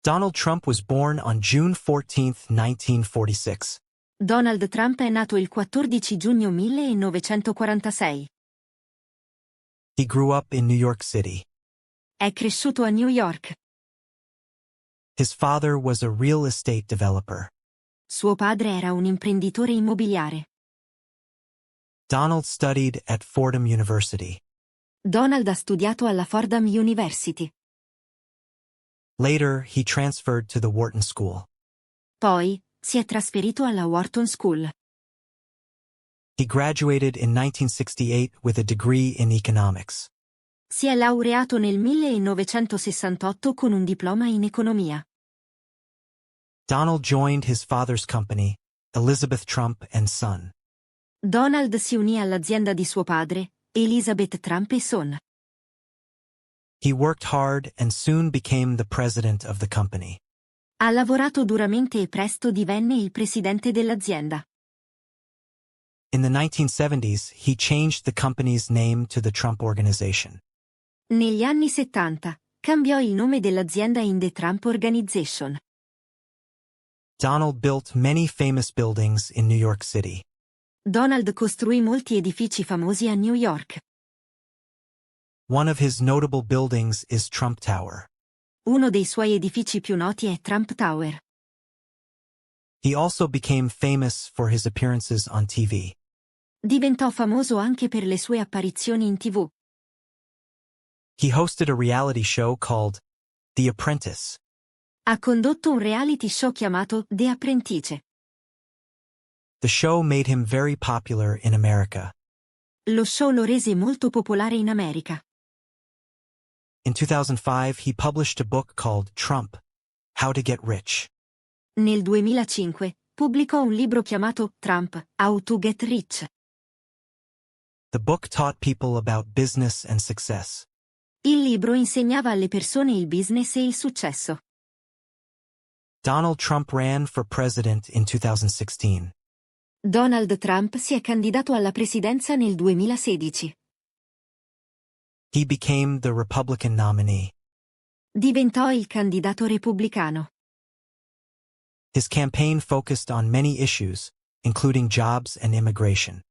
Donald Trump was born on June 14, 1946. Donald Trump è nato il 14 giugno 1946. He grew up in New York City. È cresciuto a New York. His father was a real estate developer. Suo padre era un imprenditore immobiliare. Donald studied at Fordham University. Donald ha studiato alla Fordham University. Later, he transferred to the Wharton School. Poi, si è trasferito alla Wharton School. He graduated in 1968 with a degree in economics. Si è laureato nel 1968 con un diploma in economia. Donald joined his father's company, Elizabeth Trump and Son. Donald si unì all'azienda di suo padre, Elizabeth Trump e Son. He worked hard and soon became the president of the company. Ha lavorato duramente e presto divenne il presidente dell'azienda. In the 1970s, he changed the company's name to the Trump Organization. Negli anni 70, cambiò il nome dell'azienda in The Trump Organization. Donald built many famous buildings in New York City. Donald costruì molti edifici famosi a New York. One of his notable buildings is Trump Tower. Uno dei suoi edifici più noti è Trump Tower. He also became famous for his appearances on TV. Diventò famoso anche per le sue apparizioni in TV. He hosted a reality show called The Apprentice. Ha condotto un reality show chiamato The Apprentice. The show made him very popular in America. Lo show lo rese molto popolare in America. In 2005, he published a book called Trump: How to Get Rich. Nel 2005, pubblicò un libro chiamato Trump: How to Get Rich. The book taught people about business and success. Il libro insegnava alle persone il business e il successo. Donald Trump ran for president in 2016. Donald Trump si è candidato alla presidenza nel 2016. He became the Republican nominee. Diventò il candidato repubblicano. His campaign focused on many issues, including jobs and immigration.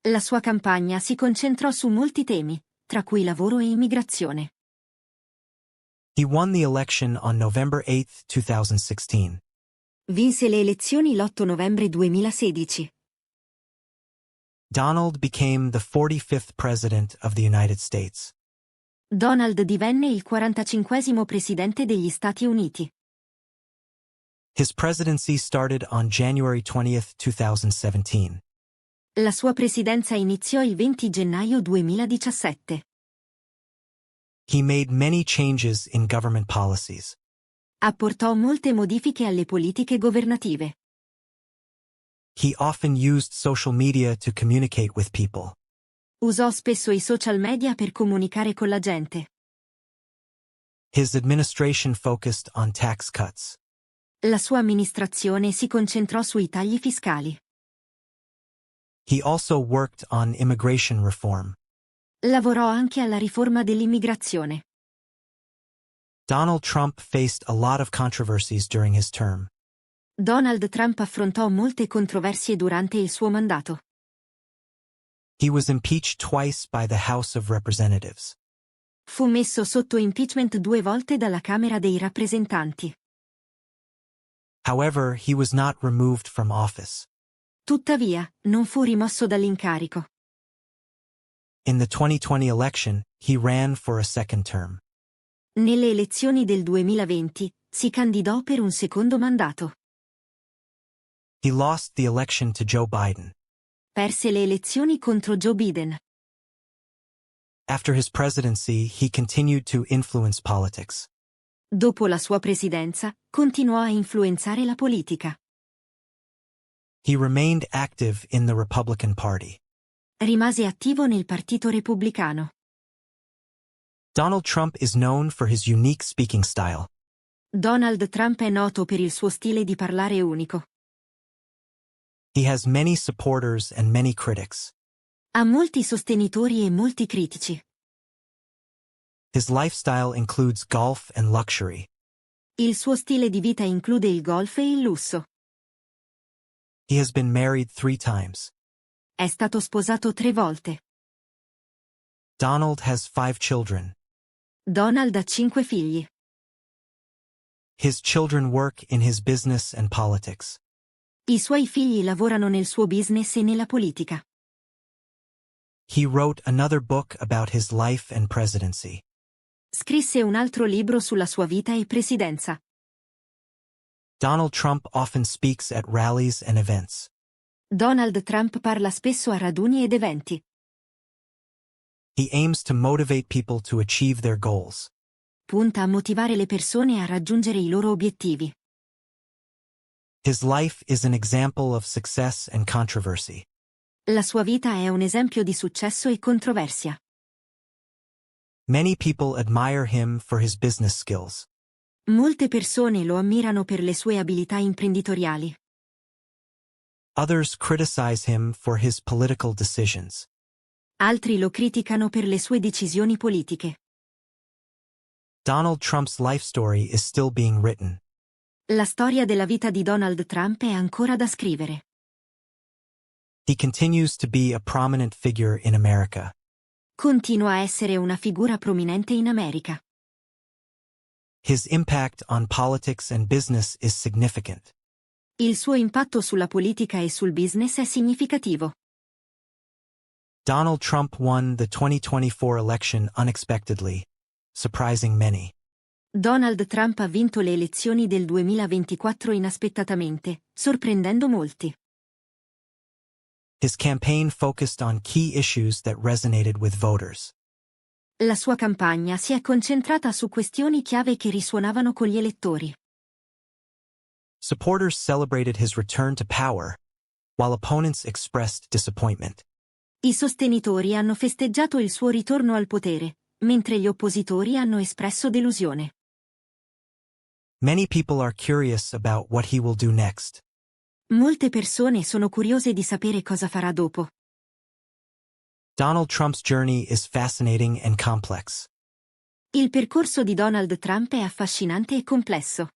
La sua campagna si concentrò su molti temi, tra cui lavoro e immigrazione. He won the election on November 8, 2016. Vinse le elezioni l'8 novembre 2016. Donald became the 45th President of the United States. Donald divenne il 45° presidente degli Stati Uniti. His presidency started on January 20, 2017. La sua presidenza iniziò il 20 gennaio 2017. He made many changes in government policies. Apportò molte modifiche alle politiche governative. He often used social media to communicate with people. Usò spesso i social media per comunicare con la gente. His administration focused on tax cuts. La sua amministrazione si concentrò sui tagli fiscali. He also worked on immigration reform. Lavorò anche alla riforma dell'immigrazione. Donald Trump faced a lot of controversies during his term. Donald Trump affrontò molte controversie durante il suo mandato. He was impeached twice by the House of Representatives. Fu messo sotto impeachment 2 volte dalla Camera dei rappresentanti. However, he was not removed from office. Tuttavia, non fu rimosso dall'incarico. In the 2020 election, he ran for a second term. Nelle elezioni del 2020, si candidò per un secondo mandato. He lost the election to Joe Biden. Perse le elezioni contro Joe Biden. After his presidency, he continued to influence politics. Dopo la sua presidenza, continuò a influenzare la politica. He remained active in the Republican Party. Rimase attivo nel Partito Repubblicano. Donald Trump is known for his unique speaking style. Donald Trump è noto per il suo stile di parlare unico. He has many supporters and many critics. Ha molti sostenitori e molti critici. His lifestyle includes golf and luxury. Il suo stile di vita include il golf e il lusso. He has been married 3 times. È stato sposato 3 volte. Donald has 5 children. Donald ha 5 figli. His children work in his business and politics. I suoi figli lavorano nel suo business e nella politica. He wrote another book about his life and presidency. Scrisse un altro libro sulla sua vita e presidenza. Donald Trump often speaks at rallies and events. Donald Trump parla spesso a raduni ed eventi. He aims to motivate people to achieve their goals. Punta a motivare le persone a raggiungere i loro obiettivi. His life is an example of success and controversy. La sua vita è un esempio di successo e controversia. Many people admire him for his business skills. Molte persone lo ammirano per le sue abilità imprenditoriali. Others criticize him for his political decisions. Altri lo criticano per le sue decisioni politiche. Donald Trump's life story is still being written. La storia della vita di Donald Trump è ancora da scrivere. He continues to be a prominent figure in America. Continua a essere una figura prominente in America. His impact on politics and business is significant. Il suo impatto sulla politica e sul business è significativo. Donald Trump won the 2024 election unexpectedly, surprising many. Donald Trump ha vinto le elezioni del 2024 inaspettatamente, sorprendendo molti. His campaign focused on key issues that resonated with voters. La sua campagna si è concentrata su questioni chiave che risuonavano con gli elettori. Supporters celebrated his return to power, while opponents expressed disappointment. I sostenitori hanno festeggiato il suo ritorno al potere, mentre gli oppositori hanno espresso delusione. Many people are curious about what he will do next. Molte persone sono curiose di sapere cosa farà dopo. Donald Trump's journey is fascinating and complex. Il percorso di Donald Trump è affascinante e complesso.